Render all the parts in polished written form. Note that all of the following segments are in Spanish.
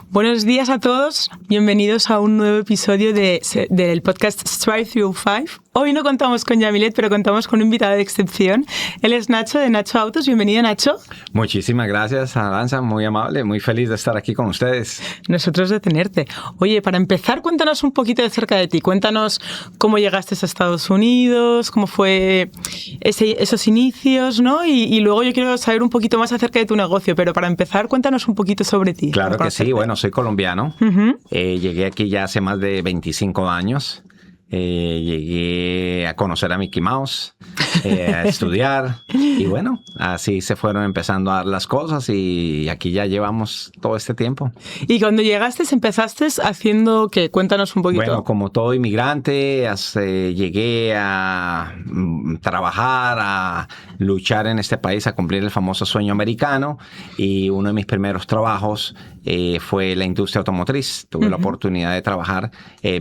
Buenos días a todos, bienvenidos a un nuevo episodio del podcast Strive 305. Hoy no contamos con Yamilet, pero contamos con un invitado de excepción. Él es Nacho, de Nacho Autos. Bienvenido, Nacho. Muchísimas gracias, Aranza, muy amable, muy feliz de estar aquí con ustedes. Nosotros de tenerte. Oye, para empezar, cuéntanos un poquito de cerca de ti. Cuéntanos cómo llegaste a Estados Unidos, cómo fue esos inicios, ¿no? Y luego yo quiero saber un poquito más acerca de tu negocio, pero para empezar, cuéntanos un poquito sobre ti. Claro que sí, bueno, soy colombiano. Llegué aquí ya hace más de 25 años. Llegué a conocer a Mickey Mouse, a estudiar y bueno, así se fueron empezando a dar las cosas y aquí ya llevamos todo este tiempo. ¿Y cuando llegaste, empezaste haciendo qué? Cuéntanos un poquito. Bueno, como todo inmigrante, llegué a trabajar, a luchar en este país, a cumplir el famoso sueño americano y uno de mis primeros trabajos fue la industria automotriz. Tuve la oportunidad de trabajar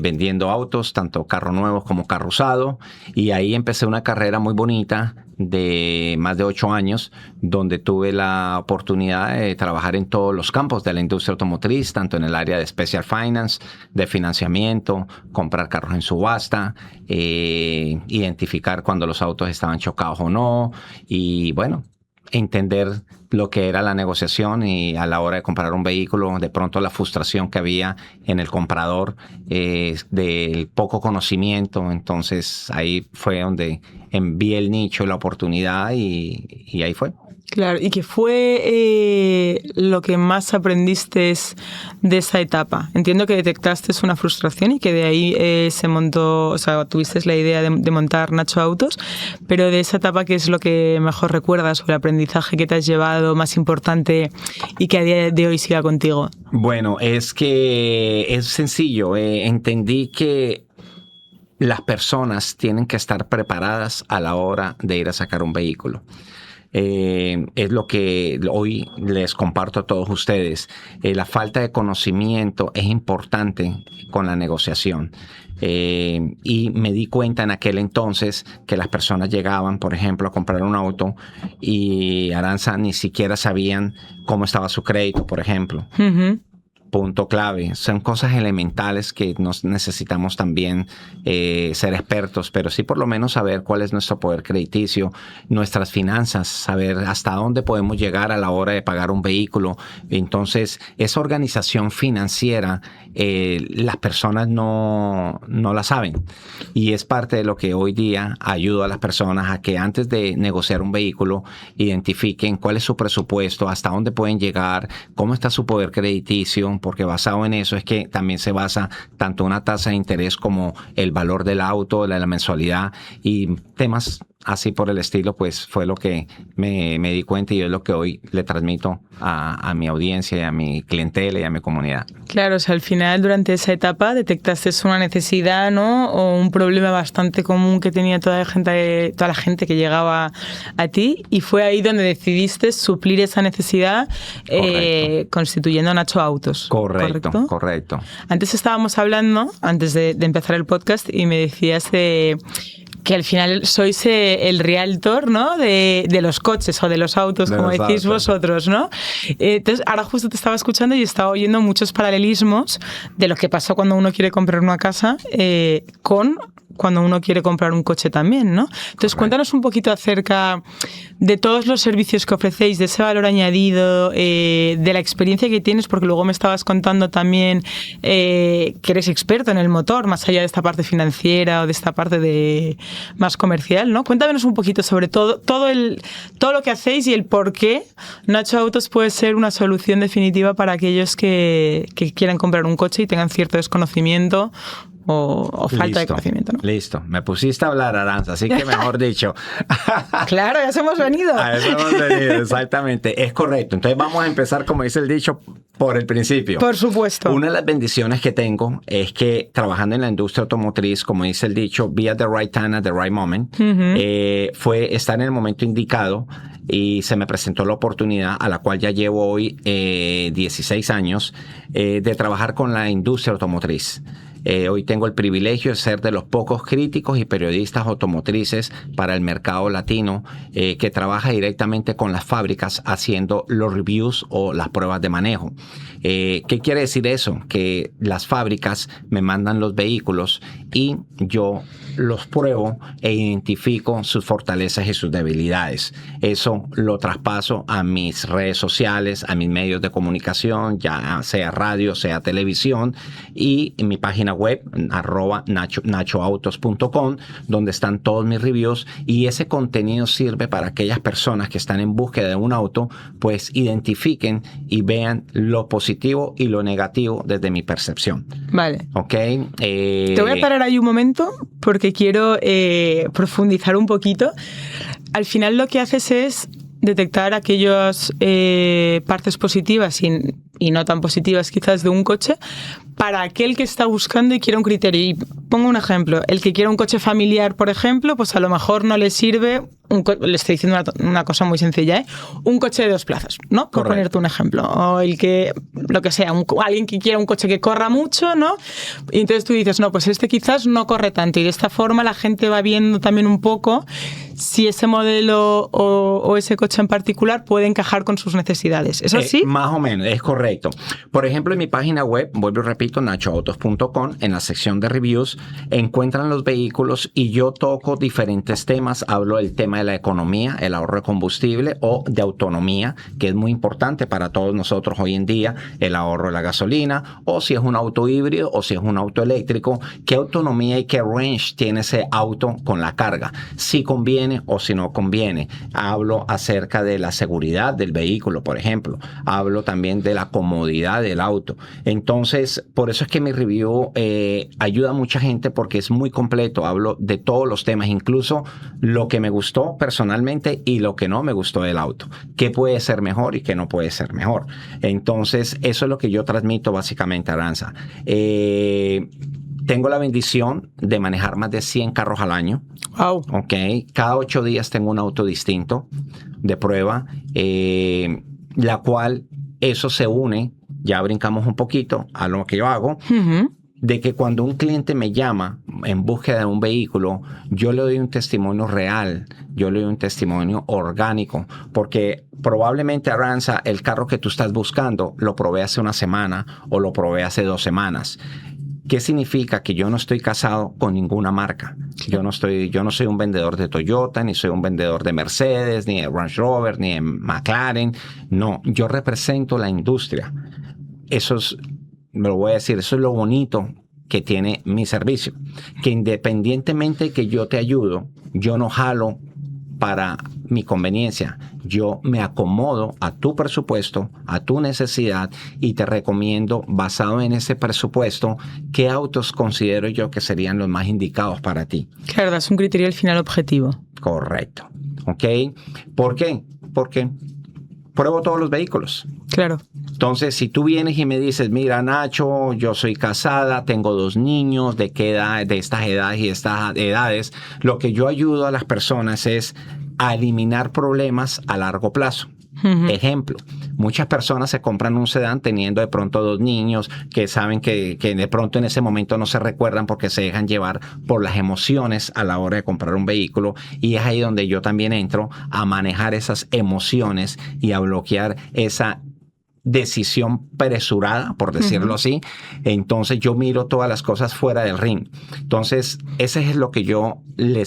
vendiendo autos, tanto carro nuevos como carro usado, y ahí empecé una carrera muy bonita de más de 8 años, donde tuve la oportunidad de trabajar en todos los campos de la industria automotriz, tanto en el área de Special Finance, de financiamiento, comprar carros en subasta, identificar cuando los autos estaban chocados o no, y bueno, entender lo que era la negociación y a la hora de comprar un vehículo, de pronto la frustración que había en el comprador del poco conocimiento. Entonces ahí fue donde vi el nicho, la oportunidad y ahí fue. Claro, ¿y qué fue lo que más aprendiste de esa etapa? Entiendo que detectaste una frustración y que de ahí se montó, o sea, tuviste la idea de montar Nacho Autos, pero de esa etapa, ¿qué es lo que mejor recuerdas o el aprendizaje que te has llevado más importante y que a día de hoy siga contigo? Bueno, es que es sencillo. Entendí que las personas tienen que estar preparadas a la hora de ir a sacar un vehículo. Es lo que hoy les comparto a todos ustedes. La falta de conocimiento es importante con la negociación. Y me di cuenta en aquel entonces que las personas llegaban, por ejemplo, a comprar un auto y Aranza ni siquiera sabían cómo estaba su crédito, por ejemplo. Punto clave. Son cosas elementales que nos necesitamos también ser expertos, pero sí por lo menos saber cuál es nuestro poder crediticio, nuestras finanzas, saber hasta dónde podemos llegar a la hora de pagar un vehículo. Entonces, esa organización financiera, las personas no la saben. Y es parte de lo que hoy día ayuda a las personas a que antes de negociar un vehículo, identifiquen cuál es su presupuesto, hasta dónde pueden llegar, cómo está su poder crediticio, porque basado en eso es que también se basa tanto una tasa de interés como el valor del auto, la mensualidad y temas así por el estilo. Pues fue lo que me di cuenta y es lo que hoy le transmito a mi audiencia y a mi clientela y a mi comunidad. Claro, o sea, al final durante esa etapa detectaste una necesidad, ¿no? O un problema bastante común que tenía toda la gente que llegaba a ti, y fue ahí donde decidiste suplir esa necesidad constituyendo Nacho Autos. Correcto. Antes estábamos hablando, antes de empezar el podcast, y me decías que al final sois el realtor, ¿no? de los coches o de los autos, como decís vosotros, ¿no? Entonces, ahora justo te estaba escuchando y estaba oyendo muchos paralelismos de lo que pasa cuando uno quiere comprar una casa con cuando uno quiere comprar un coche también, ¿no? Entonces, cuéntanos un poquito acerca de todos los servicios que ofrecéis, de ese valor añadido, de la experiencia que tienes, porque luego me estabas contando también que eres experto en el motor, más allá de esta parte financiera o de esta parte más comercial, ¿no? Cuéntanos un poquito sobre todo lo que hacéis y el por qué Nacho Autos puede ser una solución definitiva para aquellos que quieran comprar un coche y tengan cierto desconocimiento o falta de conocimiento, ¿no? Listo. Me pusiste a hablar, Aranza, así que mejor dicho. Claro, ya hemos venido. A eso hemos venido, exactamente. Es correcto. Entonces vamos a empezar, como dice el dicho, por el principio. Por supuesto. Una de las bendiciones que tengo es que trabajando en la industria automotriz, como dice el dicho, be at the right time at the right moment, fue estar en el momento indicado y se me presentó la oportunidad, a la cual ya llevo hoy 16 años, de trabajar con la industria automotriz. Hoy tengo el privilegio de ser de los pocos críticos y periodistas automotrices para el mercado latino que trabaja directamente con las fábricas haciendo los reviews o las pruebas de manejo. ¿Qué quiere decir eso? Que las fábricas me mandan los vehículos y yo los pruebo e identifico sus fortalezas y sus debilidades. Eso lo traspaso a mis redes sociales, a mis medios de comunicación, ya sea radio, sea televisión, y en mi página web @nachoautos.com, donde están todos mis reviews, y ese contenido sirve para aquellas personas que están en búsqueda de un auto, pues identifiquen y vean lo positivo y lo negativo desde mi percepción. Vale. ¿Ok? Te voy a parar ahí un momento porque quiero profundizar un poquito. Al final lo que haces es detectar aquellas partes positivas y no tan positivas quizás de un coche para aquel que está buscando y quiere un criterio. Y pongo un ejemplo. El que quiere un coche familiar, por ejemplo, pues a lo mejor no le sirve, le estoy diciendo una cosa muy sencilla, un coche de 2 plazas, ¿no? Por ponerte un ejemplo. O el que, lo que sea, alguien que quiera un coche que corra mucho, ¿no? Y entonces tú dices, no, pues este quizás no corre tanto. Y de esta forma la gente va viendo también un poco si ese modelo o ese coche en particular puede encajar con sus necesidades. ¿Es así? Más o menos, es correcto. Por ejemplo, en mi página web, vuelvo y repito, nachoautos.com, en la sección de reviews, encuentran los vehículos y yo toco diferentes temas. Hablo del tema de la economía, el ahorro de combustible o de autonomía, que es muy importante para todos nosotros hoy en día, el ahorro de la gasolina, o si es un auto híbrido o si es un auto eléctrico, qué autonomía y qué range tiene ese auto con la carga, si conviene o si no conviene. Hablo acerca de la seguridad del vehículo, por ejemplo. Hablo también de la comodidad del auto. Entonces, por eso es que mi review ayuda a mucha gente porque es muy completo. Hablo de todos los temas, incluso lo que me gustó personalmente y lo que no me gustó del auto. ¿Qué puede ser mejor y qué no puede ser mejor? Entonces, eso es lo que yo transmito básicamente, Aranza. Tengo la bendición de manejar más de 100 carros al año. Wow. Okay. Cada 8 días tengo un auto distinto de prueba, la cual eso se une, ya brincamos un poquito a lo que yo hago, de que cuando un cliente me llama en búsqueda de un vehículo, yo le doy un testimonio real, yo le doy un testimonio orgánico, porque probablemente, Aranza, el carro que tú estás buscando lo probé hace una semana o lo probé hace 2 semanas. ¿Qué significa? Que yo no estoy casado con ninguna marca. Yo no soy un vendedor de Toyota, ni soy un vendedor de Mercedes, ni de Range Rover, ni de McLaren. No, yo represento la industria. Eso es, me lo voy a decir, eso es lo bonito que tiene mi servicio. Que independientemente que yo te ayudo, yo no jalo para mi conveniencia. Yo me acomodo a tu presupuesto, a tu necesidad y te recomiendo, basado en ese presupuesto, qué autos considero yo que serían los más indicados para ti. Claro, es un criterio al final objetivo. Correcto. ¿Ok? ¿Por qué? Porque pruebo todos los vehículos. Claro. Entonces, si tú vienes y me dices, mira, Nacho, yo soy casada, tengo 2 niños, ¿de qué edad, de estas edades y estas edades? Lo que yo ayudo a las personas es a eliminar problemas a largo plazo. Ejemplo, muchas personas se compran un sedán teniendo de pronto 2 niños que saben que de pronto en ese momento no se recuerdan porque se dejan llevar por las emociones a la hora de comprar un vehículo, y es ahí donde yo también entro a manejar esas emociones y a bloquear esa decisión apresurada, por decirlo así. Entonces yo miro todas las cosas fuera del ring. Entonces ese es lo que yo le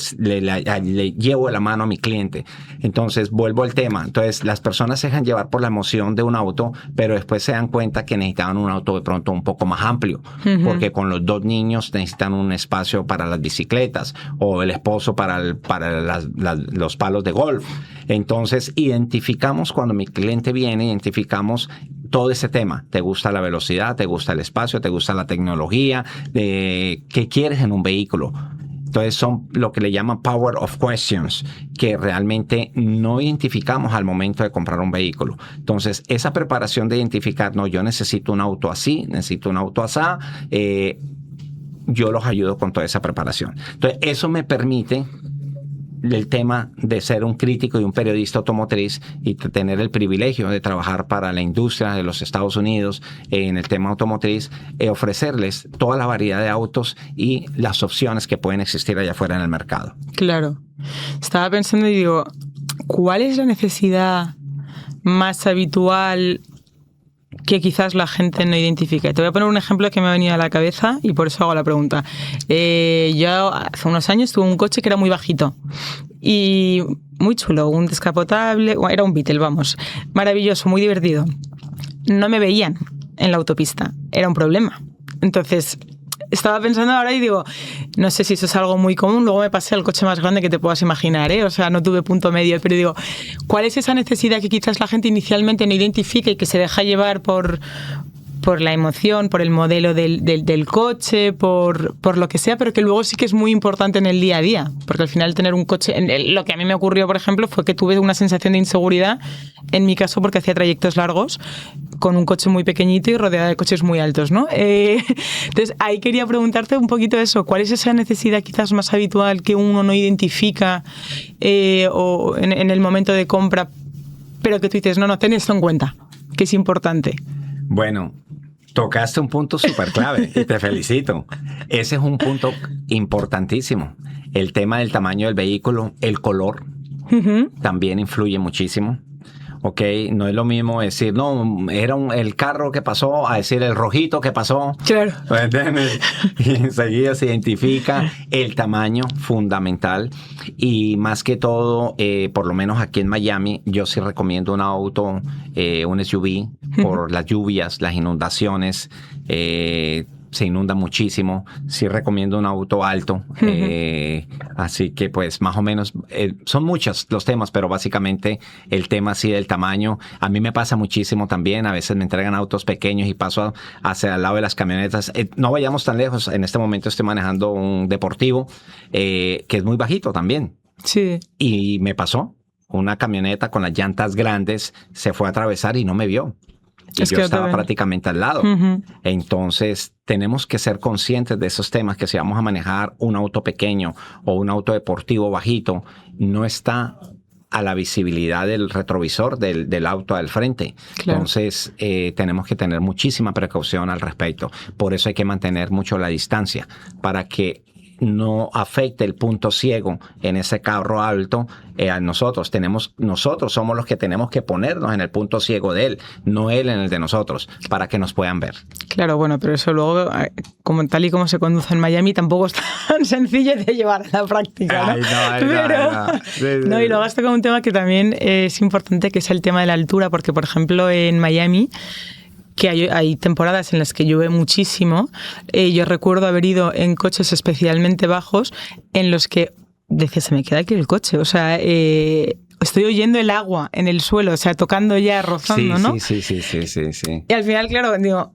llevo de la mano a mi cliente. Entonces vuelvo al tema. Entonces las personas se dejan llevar por la emoción de un auto, pero después se dan cuenta que necesitaban un auto de pronto un poco más amplio, porque con los 2 niños necesitan un espacio para las bicicletas o el esposo para los palos de golf. Entonces identificamos, cuando mi cliente viene, identificamos todo ese tema. ¿Te gusta la velocidad? ¿Te gusta el espacio? ¿Te gusta la tecnología? ¿Qué quieres en un vehículo? Entonces son lo que le llaman power of questions, que realmente no identificamos al momento de comprar un vehículo. Entonces esa preparación de identificar, no, yo necesito un auto así, necesito un auto asá, yo los ayudo con toda esa preparación. Entonces eso me permite el tema de ser un crítico y un periodista automotriz y tener el privilegio de trabajar para la industria de los Estados Unidos en el tema automotriz, ofrecerles toda la variedad de autos y las opciones que pueden existir allá afuera en el mercado. Claro. Estaba pensando y digo, ¿cuál es la necesidad más habitual que quizás la gente no identifica? Te voy a poner un ejemplo que me ha venido a la cabeza y por eso hago la pregunta. Yo hace unos años tuve un coche que era muy bajito y muy chulo, un descapotable, era un Beetle, vamos, maravilloso, muy divertido. No me veían en la autopista, era un problema. Entonces, estaba pensando ahora y digo, no sé si eso es algo muy común, luego me pasé al coche más grande que te puedas imaginar, ¿eh? O sea, no tuve punto medio, pero digo, ¿cuál es esa necesidad que quizás la gente inicialmente no identifica y que se deja llevar por la emoción, por el modelo del coche, por lo que sea, pero que luego sí que es muy importante en el día a día? Porque al final tener un coche, lo que a mí me ocurrió, por ejemplo, fue que tuve una sensación de inseguridad, en mi caso porque hacía trayectos largos, con un coche muy pequeñito y rodeada de coches muy altos, ¿no? Entonces, ahí quería preguntarte un poquito eso, ¿cuál es esa necesidad quizás más habitual que uno no identifica o en el momento de compra, pero que tú dices, no, ten esto en cuenta, que es importante? Bueno, tocaste un punto súper clave y te felicito. Ese es un punto importantísimo. El tema del tamaño del vehículo, el color, también influye muchísimo. Ok, no es lo mismo decir, no, era el carro que pasó, a decir el rojito que pasó. Claro. ¿Entiendes? Y enseguida se identifica el tamaño fundamental. Y más que todo, por lo menos aquí en Miami, yo sí recomiendo un auto, un SUV, por las lluvias, las inundaciones. Se inunda muchísimo. Sí recomiendo un auto alto. Así que pues más o menos son muchos los temas, pero básicamente el tema así del tamaño. A mí me pasa muchísimo también. A veces me entregan autos pequeños y paso hacia el lado de las camionetas. No vayamos tan lejos. En este momento estoy manejando un deportivo que es muy bajito también. Sí. Y me pasó. Una camioneta con las llantas grandes se fue a atravesar y no me vio. Y yo estaba prácticamente al lado. Entonces, tenemos que ser conscientes de esos temas, que si vamos a manejar un auto pequeño o un auto deportivo bajito, no está a la visibilidad del retrovisor del auto al frente. Claro. Entonces, tenemos que tener muchísima precaución al respecto. Por eso hay que mantener mucho la distancia para que no afecte el punto ciego en ese carro alto a nosotros. Nosotros somos los que tenemos que ponernos en el punto ciego de él, no él en el de nosotros, para que nos puedan ver. Claro, bueno, pero eso luego, como tal y como se conduce en Miami, tampoco es tan sencillo de llevar a la práctica, ¿no? No, y luego has tocado un tema que también es importante, que es el tema de la altura, porque, por ejemplo, en Miami, que hay temporadas en las que llueve muchísimo. Yo recuerdo haber ido en coches especialmente bajos en los que decía, se me queda aquí el coche. O sea, estoy oyendo el agua en el suelo, o sea, tocando ya, rozando, ¿no? Sí. Y al final, claro, digo,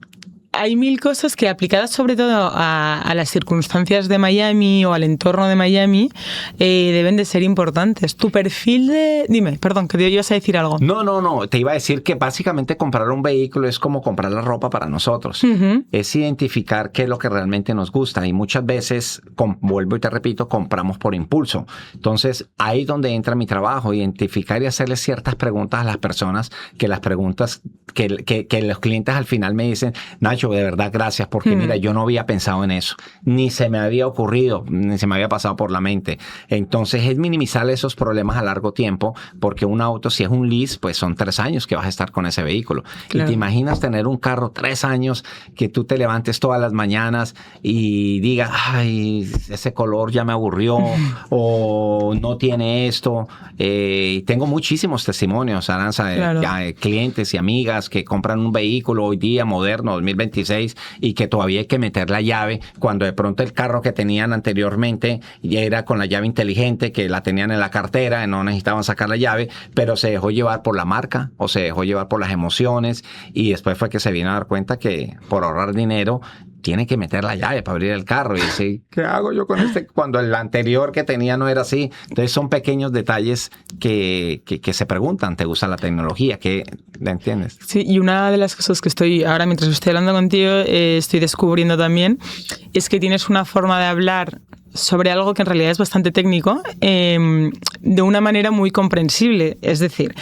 hay mil cosas que, aplicadas sobre todo a las circunstancias de Miami o al entorno de Miami, deben de ser importantes. Tu perfil de... Dime, perdón, que te ibas a decir algo. No. Te iba a decir que básicamente comprar un vehículo es como comprar la ropa para nosotros. Es identificar qué es lo que realmente nos gusta. Y muchas veces, vuelvo y te repito, compramos por impulso. Entonces, ahí es donde entra mi trabajo, identificar y hacerle ciertas preguntas a las personas, que las preguntas que los clientes al final me dicen, Nacho, de verdad, gracias, porque mira, yo no había pensado en eso, ni se me había ocurrido, ni se me había pasado por la mente. Entonces, es minimizar esos problemas a largo tiempo, porque un auto, si es un lease, pues son 3 años que vas a estar con ese vehículo. Claro. Y te imaginas tener un carro 3 años, que tú te levantes todas las mañanas y digas, ay, ese color ya me aburrió, o no tiene esto. Tengo muchísimos testimonios, Aranza, claro, clientes y amigas que compran un vehículo hoy día moderno, 2026, y que todavía hay que meter la llave, cuando de pronto el carro que tenían anteriormente ya era con la llave inteligente, que la tenían en la cartera, no necesitaban sacar la llave, pero se dejó llevar por la marca o se dejó llevar por las emociones, y después fue que se vino a dar cuenta que por ahorrar dinero tiene que meter la llave para abrir el carro y decir, ¿qué hago yo con este? Cuando el anterior que tenía no era así. Entonces son pequeños detalles que se preguntan, ¿te gusta la tecnología? ¿La entiendes? Sí, y una de las cosas que estoy, ahora mientras estoy hablando contigo, estoy descubriendo también, es que tienes una forma de hablar sobre algo que en realidad es bastante técnico, de una manera muy comprensible. Es decir,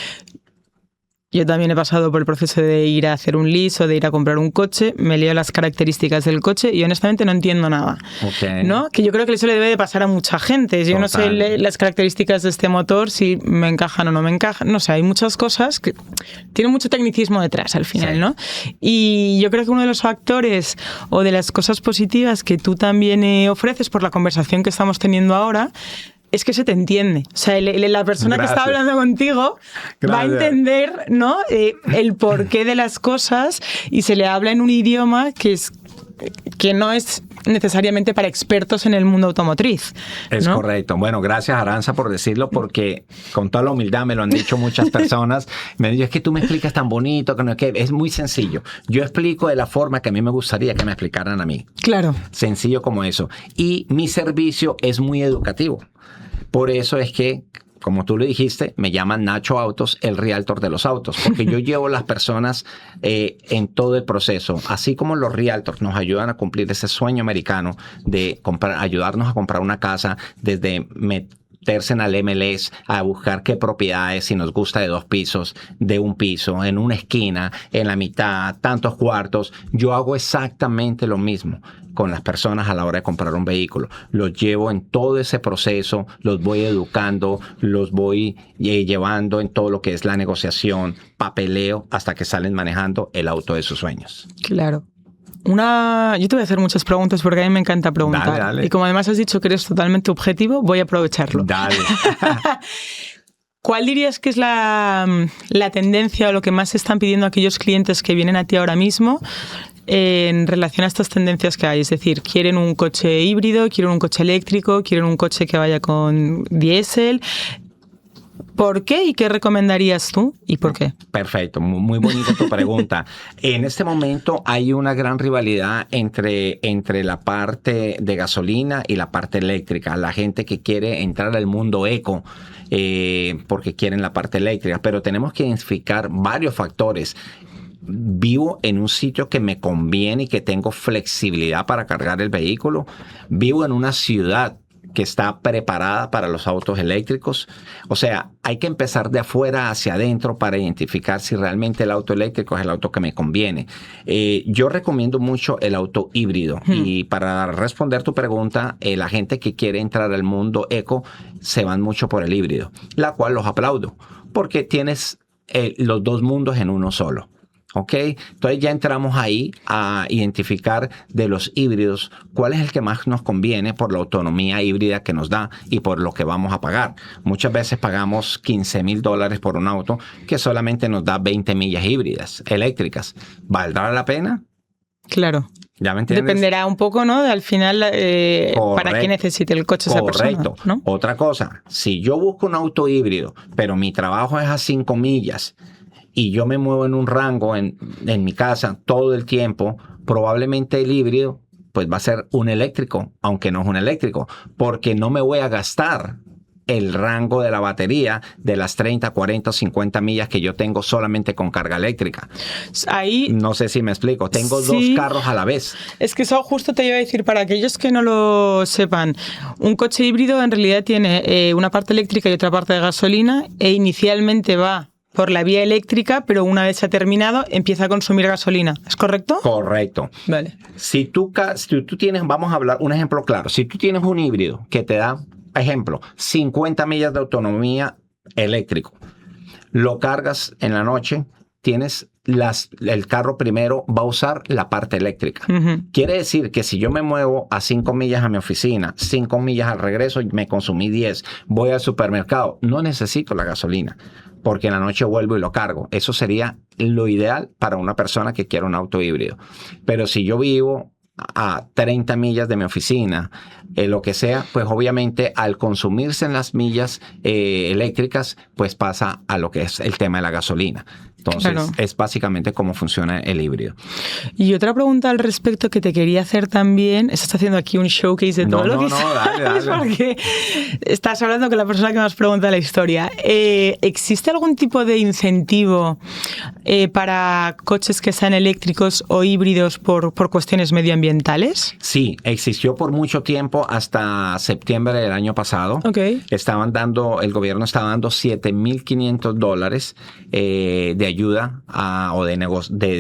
yo también he pasado por el proceso de ir a hacer un lease o de ir a comprar un coche, me leo las características del coche y honestamente no entiendo nada. Okay. ¿No? Que yo creo que eso le debe de pasar a mucha gente. Yo no sé las características de este motor, si me encajan o no me encajan. No sé, hay muchas cosas que tienen mucho tecnicismo detrás al final, sí. ¿No? Y yo creo que uno de los factores o de las cosas positivas que tú también ofreces por la conversación que estamos teniendo ahora es que se te entiende. O sea, la persona Gracias. Que está hablando contigo Gracias. Va a entender, ¿no? El porqué de las cosas y se le habla en un idioma que no es necesariamente para expertos en el mundo automotriz. Es ¿no? correcto. Bueno, gracias Aranza por decirlo, porque con toda la humildad me lo han dicho muchas personas. Me dicen, es que tú me explicas tan bonito, que no es que es muy sencillo. Yo explico de la forma que a mí me gustaría que me explicaran a mí. Claro. Sencillo como eso. Y mi servicio es muy educativo. Por eso es que, como tú lo dijiste, me llaman Nacho Autos, el realtor de los autos, porque yo llevo a las personas en todo el proceso. Así como los realtors nos ayudan a cumplir ese sueño americano de ayudarnos a comprar una casa, desde meterse en el MLS a buscar qué propiedades, si nos gusta de 2 pisos, de 1 piso, en una esquina, en la mitad, tantos cuartos. Yo hago exactamente lo mismo con las personas a la hora de comprar un vehículo. Los llevo en todo ese proceso, los voy educando, los voy llevando en todo lo que es la negociación, papeleo, hasta que salen manejando el auto de sus sueños. Claro. Yo te voy a hacer muchas preguntas porque a mí me encanta preguntar. Dale. Y como además has dicho que eres totalmente objetivo, voy a aprovecharlo. Dale. ¿Cuál dirías que es la tendencia o lo que más están pidiendo aquellos clientes que vienen a ti ahora mismo en relación a estas tendencias que hay? Es decir, quieren un coche híbrido, quieren un coche eléctrico, quieren un coche que vaya con diésel. ¿Por qué y qué recomendarías tú y por qué? Perfecto, muy bonita tu pregunta. En este momento hay una gran rivalidad entre la parte de gasolina y la parte eléctrica. La gente que quiere entrar al mundo eco porque quieren la parte eléctrica, pero tenemos que identificar varios factores. Vivo en un sitio que me conviene y que tengo flexibilidad para cargar el vehículo. Vivo en una ciudad que está preparada para los autos eléctricos. O sea, hay que empezar de afuera hacia adentro para identificar si realmente el auto eléctrico es el auto que me conviene. Yo recomiendo mucho el auto híbrido. Y para responder tu pregunta, la gente que quiere entrar al mundo eco se van mucho por el híbrido, la cual los aplaudo, porque tienes los 2 mundos en uno solo. ¿Ok? Entonces ya entramos ahí a identificar de los híbridos cuál es el que más nos conviene por la autonomía híbrida que nos da y por lo que vamos a pagar. Muchas veces pagamos $15,000 por un auto que solamente nos da 20 millas híbridas eléctricas. ¿Valdrá la pena? Claro. ¿Ya me entiendes? Dependerá un poco, ¿no? De al final, para qué necesite el coche esa persona. Correcto. ¿No? Otra cosa, si yo busco un auto híbrido, pero mi trabajo es a 5 millas, y yo me muevo en un rango en mi casa todo el tiempo, probablemente el híbrido pues va a ser un eléctrico, aunque no es un eléctrico, porque no me voy a gastar el rango de la batería de las 30, 40 o 50 millas que yo tengo solamente con carga eléctrica. Ahí, no sé si me explico. Tengo sí, 2 carros a la vez. Es que eso justo te iba a decir, para aquellos que no lo sepan, un coche híbrido en realidad tiene una parte eléctrica y otra parte de gasolina e inicialmente va por la vía eléctrica, pero una vez se ha terminado, empieza a consumir gasolina. ¿Es correcto? Correcto. Vale. Si tú tienes, vamos a hablar, un ejemplo claro. Si tú tienes un híbrido que te da, ejemplo, 50 millas de autonomía eléctrico, lo cargas en la noche, tienes el carro primero va a usar la parte eléctrica. Quiere decir que si yo me muevo a 5 millas a mi oficina, 5 millas al regreso, me consumí 10, voy al supermercado, no necesito la gasolina, porque en la noche vuelvo y lo cargo. Eso sería lo ideal para una persona que quiera un auto híbrido. Pero si yo vivo a 30 millas de mi oficina, lo que sea, pues obviamente al consumirse en las millas eléctricas, pues pasa a lo que es el tema de la gasolina. Entonces, claro, es básicamente cómo funciona el híbrido. Y otra pregunta al respecto que te quería hacer también, estás haciendo aquí un showcase de todo lo que dale. porque estás hablando con la persona que más pregunta la historia. ¿Existe algún tipo de incentivo para coches que sean eléctricos o híbridos por cuestiones medioambientales? Sí, existió por mucho tiempo hasta septiembre del año pasado. Okay. El gobierno estaba dando $7,500 de ayuda o de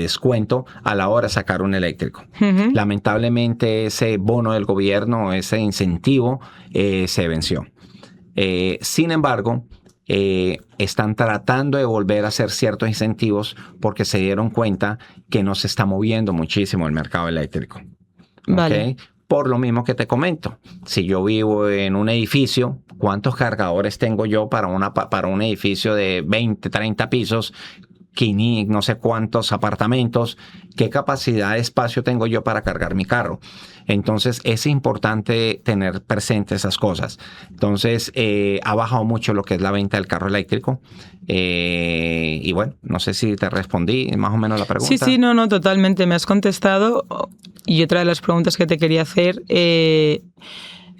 descuento a la hora de sacar un eléctrico. Uh-huh. Lamentablemente ese bono del gobierno, ese incentivo, se venció. Sin embargo, están tratando de volver a hacer ciertos incentivos porque se dieron cuenta que no se está moviendo muchísimo el mercado eléctrico. Vale. ¿Okay? Por lo mismo que te comento, si yo vivo en un edificio, ¿cuántos cargadores tengo yo para un edificio de 20, 30 pisos? No sé cuántos apartamentos, qué capacidad de espacio tengo yo para cargar mi carro. Entonces es importante tener presente esas cosas. Entonces ha bajado mucho lo que es la venta del carro eléctrico. Y bueno, no sé si te respondí más o menos la pregunta. Sí, no, totalmente. Me has contestado. Y otra de las preguntas que te quería hacer,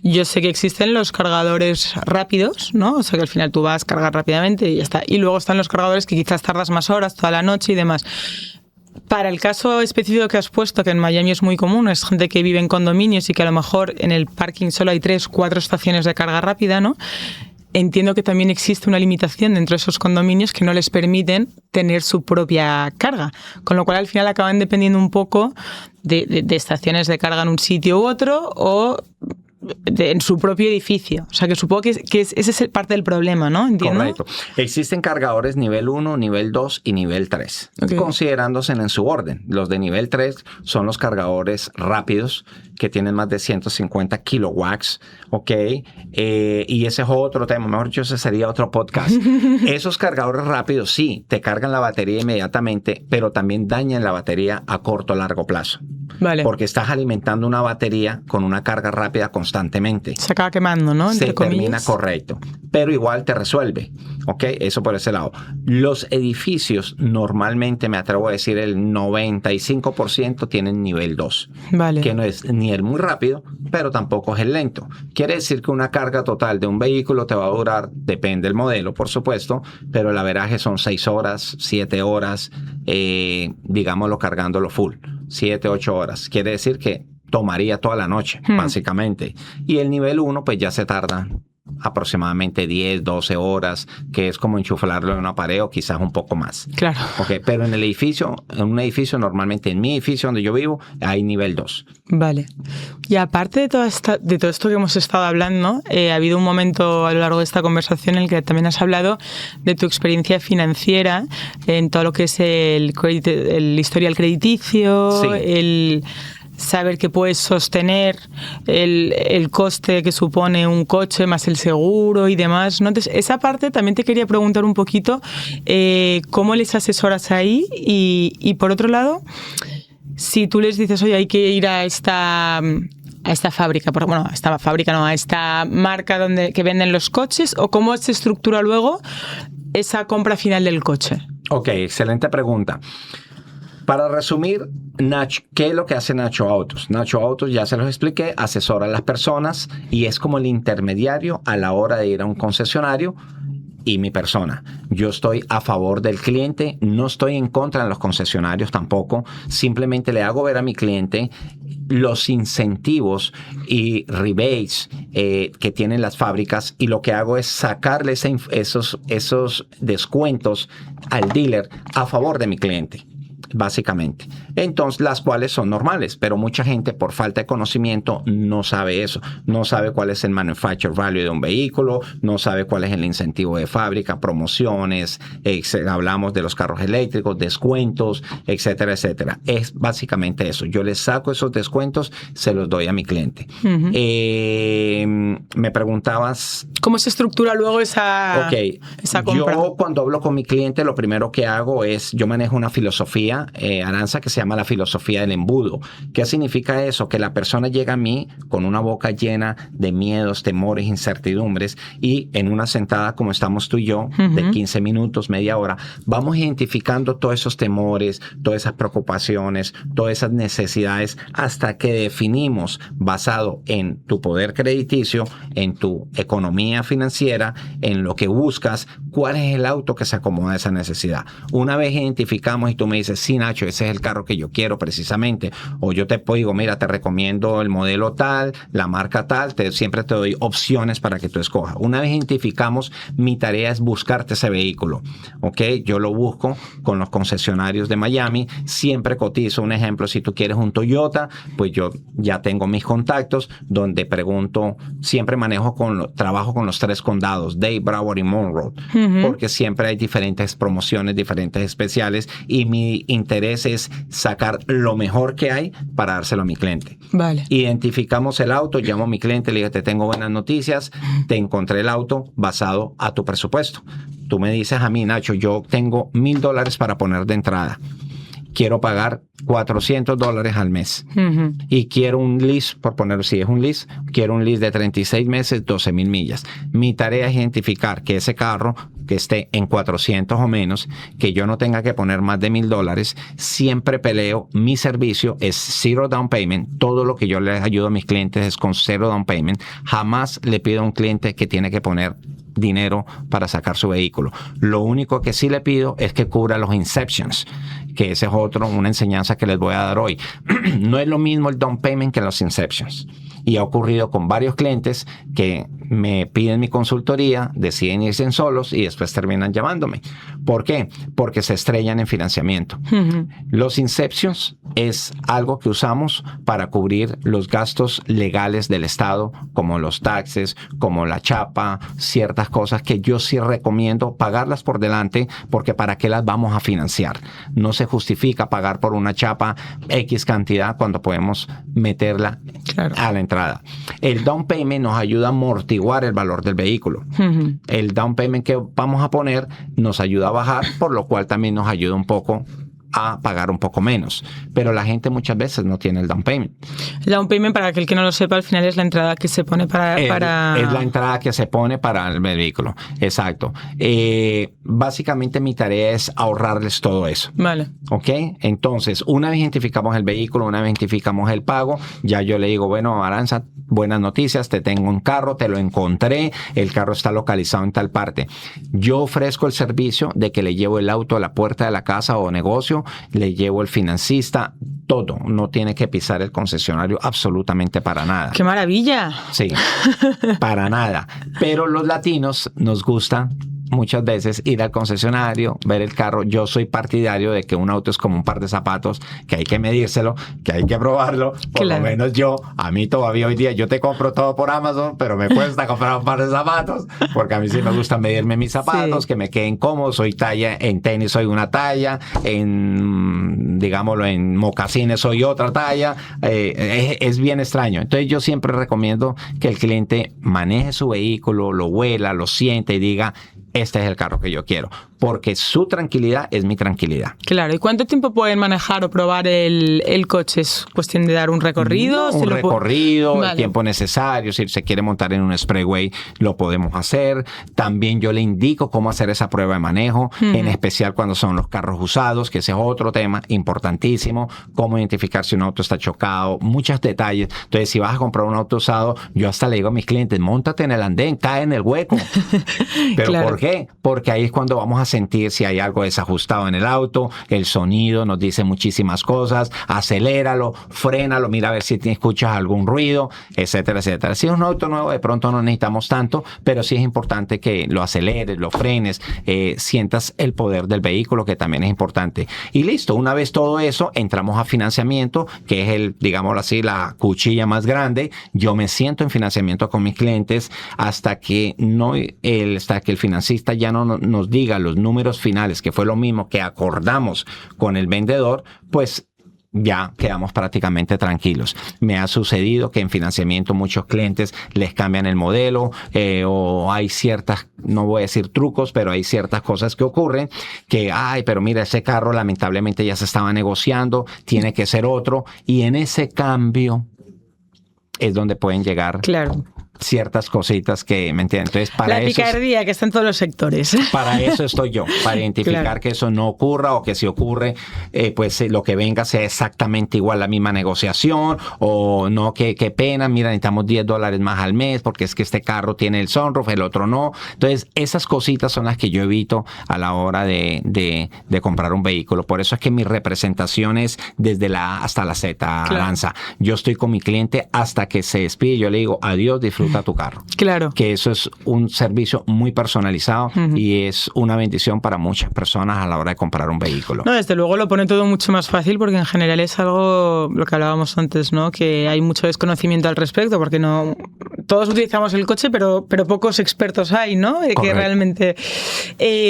yo sé que existen los cargadores rápidos, ¿no? O sea, que al final tú vas a cargar rápidamente y ya está. Y luego están los cargadores que quizás tardas más horas, toda la noche y demás. Para el caso específico que has puesto, que en Miami es muy común, es gente que vive en condominios y que a lo mejor en el parking solo hay 3, 4 estaciones de carga rápida, ¿no? Entiendo que también existe una limitación dentro de esos condominios que no les permiten tener su propia carga, con lo cual al final acaban dependiendo un poco de estaciones de carga en un sitio u otro o en su propio edificio. O sea, que supongo que ese es parte del problema, ¿no? ¿Entiendo? Correcto. Existen cargadores nivel 1, nivel 2 y nivel 3, okay, considerándose en su orden. Los de nivel 3 son los cargadores rápidos que tienen más de 150 kilowatts, ¿ok? Y ese es otro tema, mejor dicho, ese sería otro podcast. Esos cargadores rápidos, sí, te cargan la batería inmediatamente, pero también dañan la batería a corto o largo plazo. Vale. Porque estás alimentando una batería con una carga rápida constantemente. Se acaba quemando, ¿no? Se termina, correcto. Pero igual te resuelve, ¿ok? Eso por ese lado. Los edificios normalmente, me atrevo a decir, el 95% tienen nivel 2. Vale. Que no es ni el muy rápido, pero tampoco es el lento. Quiere decir que una carga total de un vehículo te va a durar, depende del modelo, por supuesto, pero el averaje son 6 horas, 7 horas, digámoslo cargándolo full. 7, 8 horas. Quiere decir que tomaría toda la noche, básicamente. Y el nivel 1, pues ya se tarda aproximadamente 10, 12 horas, que es como enchufarlo en una pared o quizás un poco más. Claro. Okay, pero en un edificio, normalmente en mi edificio donde yo vivo, hay nivel 2. Vale. Y aparte de todo esto que hemos estado hablando, ha habido un momento a lo largo de esta conversación en el que también has hablado de tu experiencia financiera en todo lo que es el historial crediticio, sí, el saber que puedes sostener el coste que supone un coche más el seguro y demás, ¿no? Entonces, esa parte también te quería preguntar un poquito cómo les asesoras ahí y por otro lado, si tú les dices, oye, hay que ir a esta fábrica, a esta marca que venden los coches, o cómo se estructura luego esa compra final del coche. Ok, excelente pregunta. Para resumir, Nacho, ¿qué es lo que hace Nacho Autos? Nacho Autos, ya se los expliqué, asesora a las personas y es como el intermediario a la hora de ir a un concesionario y mi persona. Yo estoy a favor del cliente, no estoy en contra de los concesionarios tampoco, simplemente le hago ver a mi cliente los incentivos y rebates que tienen las fábricas y lo que hago es sacarle esos descuentos al dealer a favor de mi cliente. Básicamente. Entonces, las cuales son normales, pero mucha gente por falta de conocimiento no sabe eso. No sabe cuál es el manufacturer value de un vehículo, no sabe cuál es el incentivo de fábrica, promociones, hablamos de los carros eléctricos, descuentos, etcétera, etcétera. Es básicamente eso. Yo les saco esos descuentos, se los doy a mi cliente. Uh-huh. Me preguntabas... ¿Cómo se estructura luego esa compra? Yo cuando hablo con mi cliente, lo primero que hago es, yo manejo una filosofía filosofía, Aranza, que se llama la filosofía del embudo. ¿Qué significa eso? Que la persona llega a mí con una boca llena de miedos, temores, incertidumbres, y en una sentada como estamos tú y yo, de 15 minutos, media hora, vamos identificando todos esos temores, todas esas preocupaciones, todas esas necesidades, hasta que definimos, basado en tu poder crediticio, en tu economía financiera, en lo que buscas, cuál es el auto que se acomoda a esa necesidad. Una vez identificamos y tú me dices, sí, Nacho, ese es el carro que yo quiero precisamente, o yo te digo, mira, te recomiendo el modelo tal, la marca tal, siempre te doy opciones para que tú escojas. Una vez identificamos, mi tarea es buscarte ese vehículo, ¿ok? Yo lo busco con los concesionarios de Miami, siempre cotizo. Un ejemplo, si tú quieres un Toyota, pues yo ya tengo mis contactos donde pregunto, siempre trabajo con los 3 condados, Dade, Broward y Monroe, porque siempre hay diferentes promociones, diferentes especiales, y mi interés es sacar lo mejor que hay para dárselo a mi cliente. Vale. Identificamos el auto, llamo a mi cliente, le digo, te tengo buenas noticias, te encontré el auto basado a tu presupuesto. Tú me dices a mí, Nacho, yo tengo $1,000 para poner de entrada. Quiero pagar $400 al mes. Y quiero un lease, por ponerlo, si es un lease, quiero un lease de 36 meses, 12,000 millas. Mi tarea es identificar que ese carro que esté en 400 o menos, que yo no tenga que poner más de $1,000. Siempre peleo, mi servicio es zero down payment. Todo lo que yo les ayudo a mis clientes es con zero down payment. Jamás le pido a un cliente que tiene que poner dinero para sacar su vehículo. Lo único que sí le pido es que cubra los inceptions, que ese es una enseñanza que les voy a dar hoy. No es lo mismo el down payment que los inceptions. Y ha ocurrido con varios clientes que me piden mi consultoría, deciden irse en solos y después terminan llamándome. ¿Por qué? Porque se estrellan en financiamiento. Los inceptions es algo que usamos para cubrir los gastos legales del Estado, como los taxes, como la chapa, ciertas cosas que yo sí recomiendo pagarlas por delante, porque ¿para qué las vamos a financiar? No se justifica pagar por una chapa X cantidad cuando podemos meterla a la entrada. El down payment nos ayuda a amortiguar el valor del vehículo. El down payment que vamos a poner nos ayuda a bajar, por lo cual también nos ayuda un poco a pagar un poco menos. Pero la gente muchas veces no tiene el down payment. El down payment, para aquel que no lo sepa, al final es la entrada que se pone para... Es la entrada que se pone para el vehículo. Exacto. Básicamente mi tarea es ahorrarles todo eso. Vale. ¿Ok? Entonces, una vez identificamos el vehículo, una vez identificamos el pago, ya yo le digo, bueno, Aranza, buenas noticias, te tengo un carro, te lo encontré, el carro está localizado en tal parte. Yo ofrezco el servicio de que le llevo el auto a la puerta de la casa o negocio, le llevo el financista, todo. No tiene que pisar el concesionario absolutamente para nada. ¡Qué maravilla! Sí, para nada. Pero los latinos nos gusta muchas veces ir al concesionario, ver el carro. Yo soy partidario de que un auto es como un par de zapatos, que hay que medírselo, que hay que probarlo. Por lo menos a mí todavía hoy día, yo te compro todo por Amazon, pero me cuesta comprar un par de zapatos, porque a mí sí me gusta medirme mis zapatos, que me queden cómodos. Soy talla, en tenis soy una talla, digámoslo, en mocasines soy otra talla. Es bien extraño. Entonces yo siempre recomiendo que el cliente maneje su vehículo, lo huela, lo siente y diga, este es el carro que yo quiero, porque su tranquilidad es mi tranquilidad. Claro. ¿Y cuánto tiempo pueden manejar o probar el coche? ¿Es cuestión de dar un recorrido? No, un recorrido, el tiempo necesario. Si se quiere montar en un expressway, lo podemos hacer. También yo le indico cómo hacer esa prueba de manejo, en especial cuando son los carros usados, que ese es otro tema importantísimo. Cómo identificar si un auto está chocado, muchos detalles. Entonces, si vas a comprar un auto usado, yo hasta le digo a mis clientes, móntate en el andén, cae en el hueco. Pero claro. ¿por qué? Porque ahí es cuando vamos a sentir si hay algo desajustado en el auto. El sonido nos dice muchísimas cosas. Aceléralo, frénalo, mira a ver si escuchas algún ruido, etcétera, etcétera. Si es un auto nuevo, de pronto no necesitamos tanto, pero sí es importante que lo aceleres, lo frenes, sientas el poder del vehículo, que también es importante. Y listo, una vez todo eso, entramos a financiamiento, que es digámoslo así, la cuchilla más grande. Yo me siento en financiamiento con mis clientes hasta que el financista ya no nos diga los números finales, que fue lo mismo que acordamos con el vendedor, pues ya quedamos prácticamente tranquilos. Me ha sucedido que en financiamiento muchos clientes les cambian el modelo o hay ciertas, no voy a decir trucos, pero hay ciertas cosas que ocurren que, pero mira, ese carro lamentablemente ya se estaba negociando, tiene que ser otro, y en ese cambio es donde pueden llegar ciertas cositas que, ¿me entienden? Entonces, para la picardía que está en todos los sectores. Para eso estoy yo, para identificar que eso no ocurra, o que si ocurre, pues lo que venga sea exactamente igual la misma negociación, o no, qué pena, mira, necesitamos $10 más al mes porque es que este carro tiene el sunroof, el otro no. Entonces, esas cositas son las que yo evito a la hora de comprar un vehículo. Por eso es que mi representación es desde la A hasta la Z, Aranza. Yo estoy con mi cliente hasta que se despide, yo le digo, adiós, disfruta tu carro. Claro. Que eso es un servicio muy personalizado y es una bendición para muchas personas a la hora de comprar un vehículo. No, desde luego lo pone todo mucho más fácil, porque en general es algo, lo que hablábamos antes, ¿no? Que hay mucho desconocimiento al respecto, porque no todos utilizamos el coche, pero pocos expertos hay, ¿no? Que realmente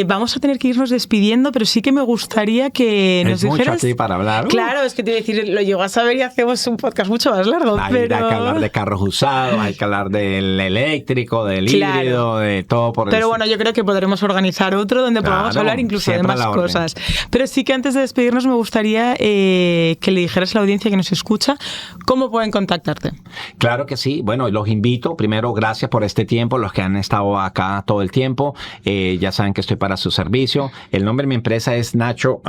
vamos a tener que irnos despidiendo, pero sí que me gustaría que nos dijeras... mucho aquí para hablar. Claro, es que te iba a decir, lo llego a saber y hacemos un podcast mucho más largo. Hay que hablar de carros usados, hay que hablar del eléctrico, del híbrido, de todo por Pero bueno, yo creo que podremos organizar otro donde podamos hablar incluso de más cosas. Pero sí que antes de despedirnos me gustaría que le dijeras a la audiencia que nos escucha cómo pueden contactarte. Claro que sí. Bueno, los invito. Primero, gracias por este tiempo, los que han estado acá todo el tiempo. Ya saben que estoy para su servicio. El nombre de mi empresa es Nacho,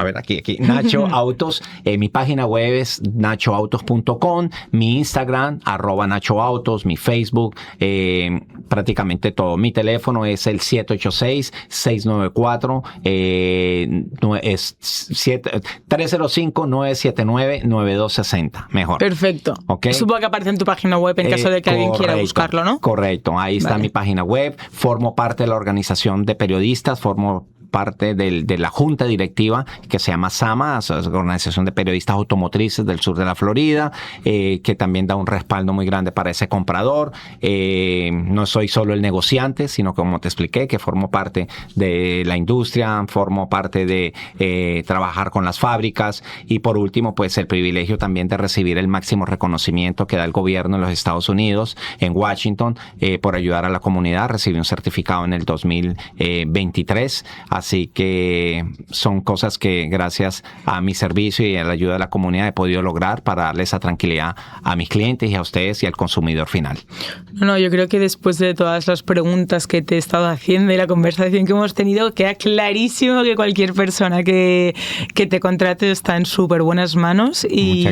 Nacho Autos. Mi página web es nachoautos.com, mi Instagram, @NachoAutos, mi Facebook, prácticamente todo. Mi teléfono es el 786-694 305-979-9260. Mejor. Perfecto. ¿Okay? Supongo que aparece en tu página web en caso de que alguien quiera buscarlo, ¿no? Correcto. Ahí está mi página web. Formo parte de la organización de periodistas, formo parte de la junta directiva que se llama SAMA, Organización de Periodistas Automotrices del sur de la Florida, que también da un respaldo muy grande para ese comprador. No soy solo el negociante, sino como te expliqué, que formo parte de la industria, formo parte de trabajar con las fábricas, y por último, pues el privilegio también de recibir el máximo reconocimiento que da el gobierno de los Estados Unidos en Washington por ayudar a la comunidad. Recibí un certificado en el 2023. Así que son cosas que gracias a mi servicio y a la ayuda de la comunidad he podido lograr para darle esa tranquilidad a mis clientes y a ustedes y al consumidor final. No, yo creo que después de todas las preguntas que te he estado haciendo y la conversación que hemos tenido, queda clarísimo que cualquier persona que te contrate está en súper buenas manos y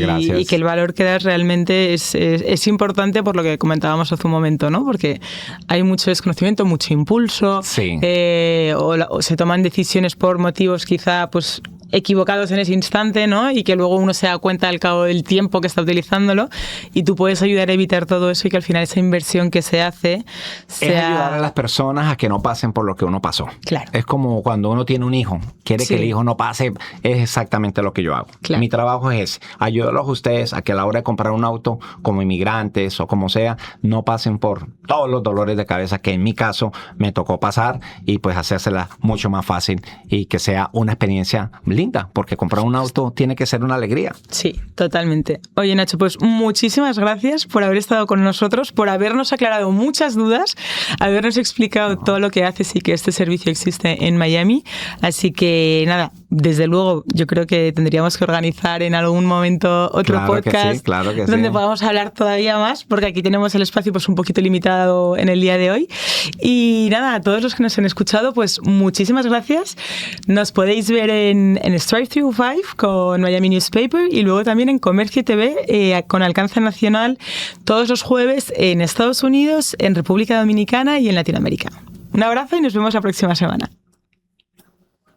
que el valor que das realmente es importante, por lo que comentábamos hace un momento, ¿no? Porque hay mucho desconocimiento, mucho impulso, o se toman decisiones por motivos quizá pues equivocados en ese instante, ¿no? Y que luego uno se da cuenta al cabo del tiempo que está utilizándolo, y tú puedes ayudar a evitar todo eso y que al final esa inversión que se hace sea... Es ayudar a las personas a que no pasen por lo que uno pasó. Claro. Es como cuando uno tiene un hijo, quiere que el hijo no pase, es exactamente lo que yo hago. Claro. Mi trabajo es ayudarlos a ustedes a que a la hora de comprar un auto, como inmigrantes o como sea, no pasen por todos los dolores de cabeza que en mi caso me tocó pasar, y pues hacérsela mucho más fácil y que sea una experiencia linda, porque comprar un auto tiene que ser una alegría. Sí, totalmente. Oye, Nacho, pues muchísimas gracias por haber estado con nosotros, por habernos aclarado muchas dudas, habernos explicado todo lo que haces y que este servicio existe en Miami. Así que nada, desde luego yo creo que tendríamos que organizar en algún momento otro podcast donde podamos hablar todavía más, porque aquí tenemos el espacio pues un poquito limitado en el día de hoy. Y nada, a todos los que nos han escuchado, pues muchísimas gracias. Nos podéis ver en Strive 305 con Miami Newspaper, y luego también en Comercio TV con alcance nacional todos los jueves en Estados Unidos, en República Dominicana y en Latinoamérica. Un abrazo y nos vemos la próxima semana.